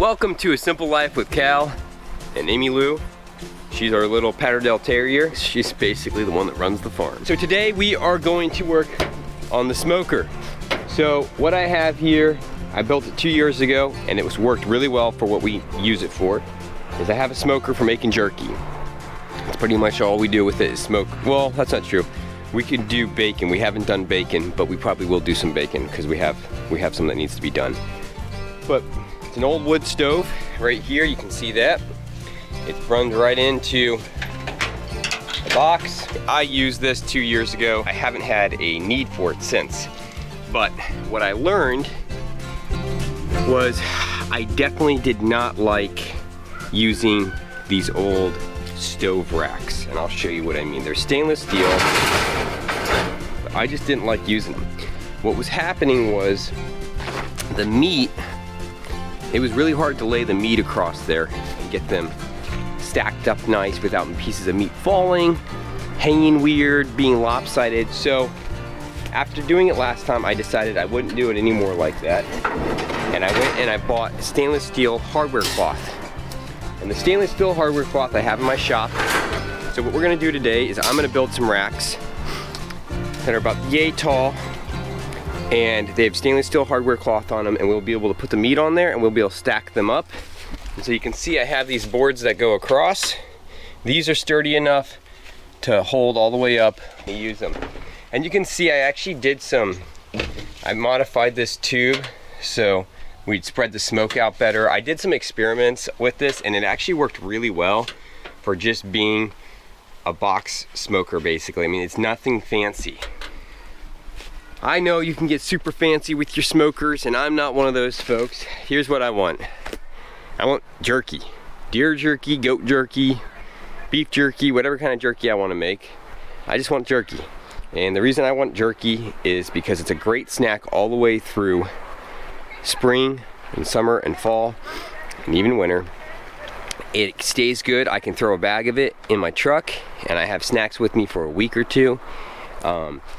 Welcome to A Simple Life with Cal and Amy Lou. She's our little Patterdale Terrier. She's basically the one that runs the farm. So today we are going to work on the smoker. So what I have here, I built it 2 years ago and it was worked really well for what we use it for, is I have a smoker for making jerky. That's pretty much all we do with it is smoke. Well, that's not true. We can do bacon. We haven't done bacon, but we probably will do some bacon because we have some that needs to be done. But it's an old wood stove right here. You can see that. It runs right into the box. I used this 2 years ago. I haven't had a need for it since. But what I learned was I definitely did not like using these old stove racks. And I'll show you what I mean. They're stainless steel. But I just didn't like using them. What was happening was the meat, it was really hard to lay the meat across there and get them stacked up nice without pieces of meat falling, hanging weird, being lopsided. So after doing it last time, I decided I wouldn't do it anymore like that. And I went and I bought stainless steel hardware cloth. And the stainless steel hardware cloth I have in my shop. So what we're gonna do today is I'm gonna build some racks that are about yay tall, and they have stainless steel hardware cloth on them, and we'll be able to put the meat on there and we'll be able to stack them up. And so you can see I have these boards that go across. These are sturdy enough to hold all the way up and use them. And you can see I actually did I modified this tube so we'd spread the smoke out better. I did some experiments with this and it actually worked really well for just being a box smoker basically. I mean, it's nothing fancy. I know you can get super fancy with your smokers and I'm not one of those folks. Here's what I want. I want jerky. Deer jerky, goat jerky, beef jerky, whatever kind of jerky I want to make. I just want jerky. And the reason I want jerky is because it's a great snack all the way through spring and summer and fall and even winter. It stays good. I can throw a bag of it in my truck and I have snacks with me for a week or two.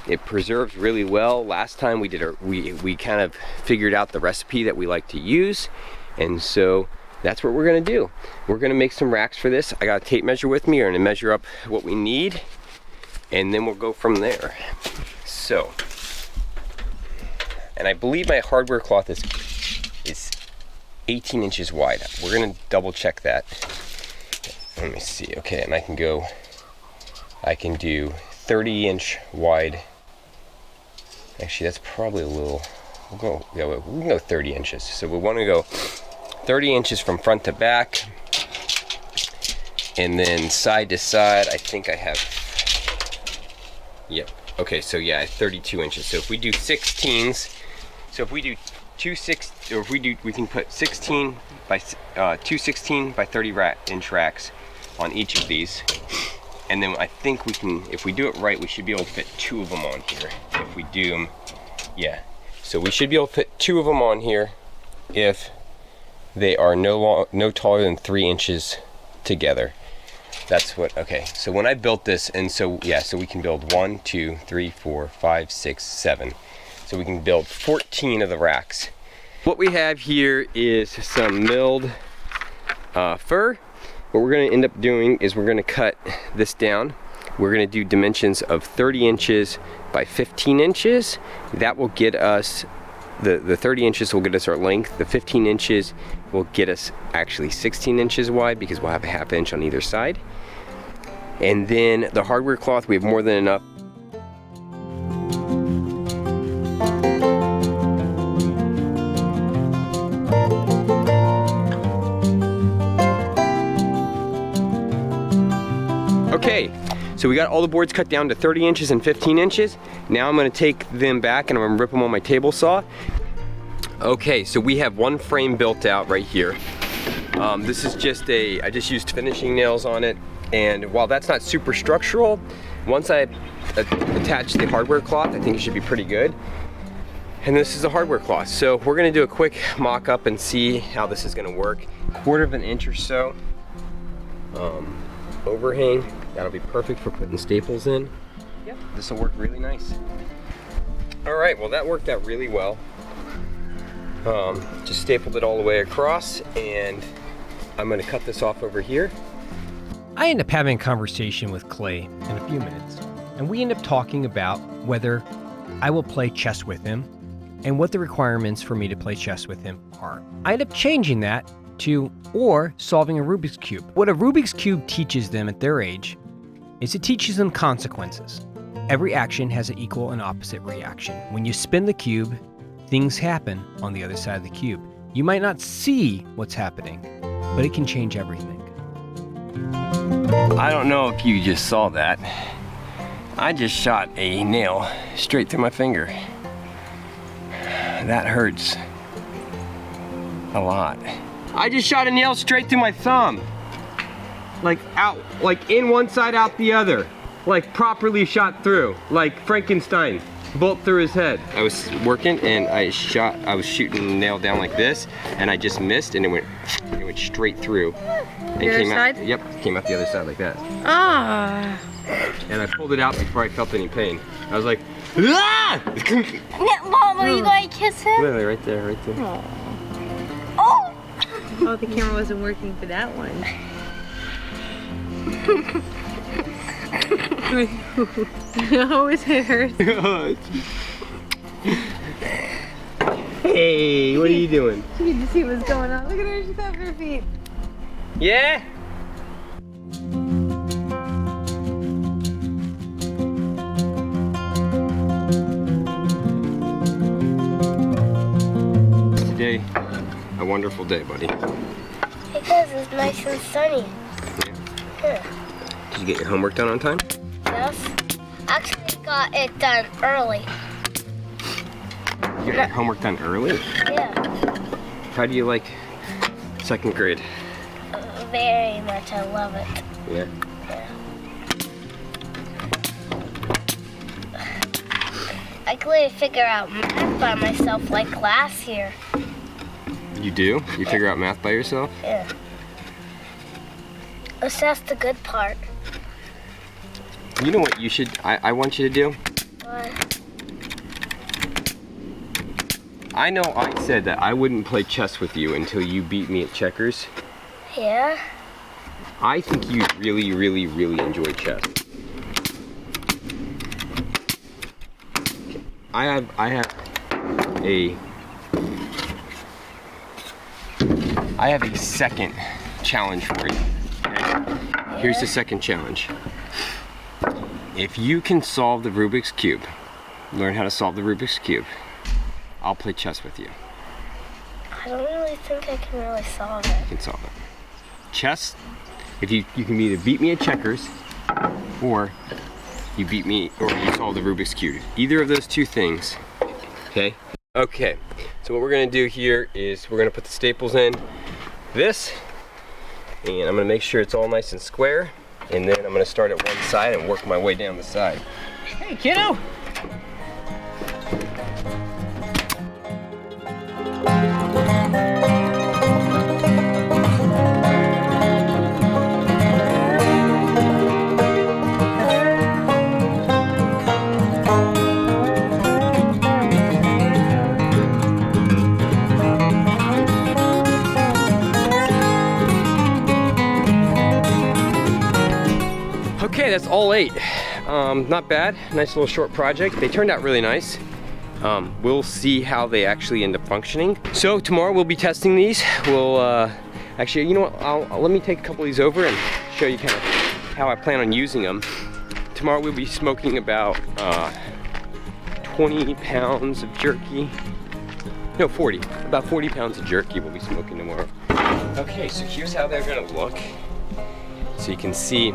It preserves really well. Last time we kind of figured out the recipe that we like to use, and so that's what we're gonna do. We're gonna make some racks for this. I got a tape measure with me. We're gonna measure up what we need, and then we'll go from there. So, and I believe my hardware cloth is 18 inches wide. We're gonna double check that. Let me see. Okay, and I can do 30-inch wide. Actually, that's probably a little. We can go 30 inches. So we want to go 30 inches from front to back, and then side to side. I think I have. Yep. Okay. So yeah, 32 inches. So if we do 16s, so if we do we can put 16 by 216 by 30-inch racks on each of these. And then I think we can, if we do it right, we should be able to fit 2 of them on here. If we do them, yeah. So we should be able to fit 2 of them on here if they are no taller than 3 inches together. That's what, okay. So when I built this, and so, yeah, so we can build 1, 2, 3, 4, 5, 6, 7. So we can build 14 of the racks. What we have here is some milled fir. What we're going to end up doing is we're going to cut this down. We're going to do dimensions of 30 inches by 15 inches. That will get us, the 30 inches will get us our length. The 15 inches will get us actually 16 inches wide because we'll have a ½ inch on either side. And then the hardware cloth, we have more than enough. Okay, so we got all the boards cut down to 30 inches and 15 inches. Now I'm gonna take them back and I'm gonna rip them on my table saw. Okay, so we have one frame built out right here. This is just I just used finishing nails on it. And while that's not super structural, once I attach the hardware cloth, I think it should be pretty good. And this is a hardware cloth. So we're gonna do a quick mock-up and see how this is gonna work. 1/4 inch or so overhang. That'll be perfect for putting staples in. Yep, this will work really nice. All right, well that worked out really well. Just stapled it all the way across, and I'm gonna cut this off over here. I end up having a conversation with Clay in a few minutes, and we end up talking about whether I will play chess with him and what the requirements for me to play chess with him are. I end up changing that to or solving a Rubik's Cube. What a Rubik's Cube teaches them at their age is it teaches them consequences. Every action has an equal and opposite reaction. When you spin the cube, things happen on the other side of the cube. You might not see what's happening, but it can change everything. I don't know if you just saw that. I just shot a nail straight through my finger. That hurts a lot. I just shot a nail straight through my thumb. Like out, like in one side, out the other. Like properly shot through, like Frankenstein, bolt through his head. I was working and I was shooting the nail down like this, and I just missed, and it went straight through. And The other side? Yep, came out the other side like that. Ah. And I pulled it out before I felt any pain. I was like, ah! Mom, are you going to kiss him? Literally right there, right there. Oh! Oh, the camera wasn't working for that one. Oh, his hair hurts. Hey, what are you doing? She need to see what's going on. Look at her, she's off her feet. Yeah? Today, a wonderful day, buddy. Because it's nice and sunny. Yeah. Did you get your homework done on time? Yes. Actually got it done early. You got your homework done early? Yeah. How do you like second grade? Very much. I love it. Yeah. I couldn't figure out math by myself like last year. You do? You figure out math by yourself? Yeah. That's the good part. You know what you should, I want you to do? What? I know I said that I wouldn't play chess with you until you beat me at checkers. Yeah? I think you really, really, really enjoy chess. I have a second challenge for you. Okay? Here's the second challenge. If you can solve the Rubik's Cube, learn how to solve the Rubik's Cube, I'll play chess with you. I don't really think I can really solve it. You can solve it. Chess, if you can either beat me at checkers, or you beat me, or you solve the Rubik's Cube. Either of those two things, okay? Okay, so what we're gonna do here is we're gonna put the staples in this, and I'm gonna make sure it's all nice and square, and then I'm gonna start at one side and work my way down the side. Hey, kiddo! Okay, that's all 8. Not bad, nice little short project. They turned out really nice. We'll see how they actually end up functioning. So tomorrow we'll be testing these. We'll, actually, you know what, let me take a couple of these over and show you kind of how I plan on using them. Tomorrow we'll be smoking about 20 pounds of jerky. No, 40, about 40 pounds of jerky we'll be smoking tomorrow. Okay, so here's how they're gonna look. So you can see,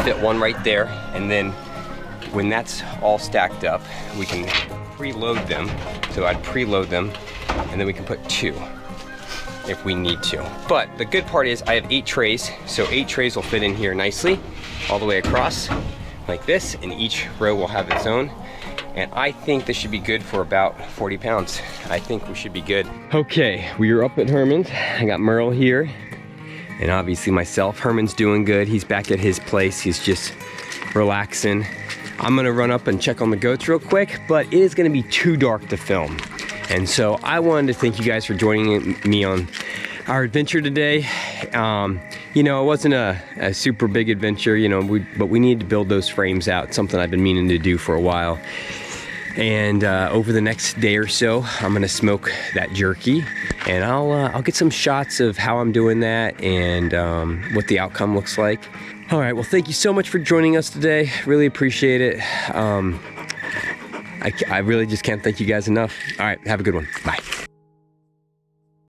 fit one right there, and then when that's all stacked up, we can preload them. So I'd preload them, and then we can put 2 if we need to. But the good part is I have 8 trays, so 8 trays will fit in here nicely, all the way across, like this, and each row will have its own. And I think this should be good for about 40 pounds. I think we should be good. Okay, we are up at Herman's. I got Merle here, and obviously myself. Herman's doing good. He's back at his place. He's just relaxing. I'm gonna run up and check on the goats real quick, but it is gonna be too dark to film. And so I wanted to thank you guys for joining me on our adventure today. You know, it wasn't a super big adventure, you know, but we needed to build those frames out. It's something I've been meaning to do for a while. And over the next day or so, I'm gonna smoke that jerky, and I'll get some shots of how I'm doing that and what the outcome looks like. All right, well, thank you so much for joining us today. Really appreciate it. I really just can't thank you guys enough. All right, have a good one. Bye.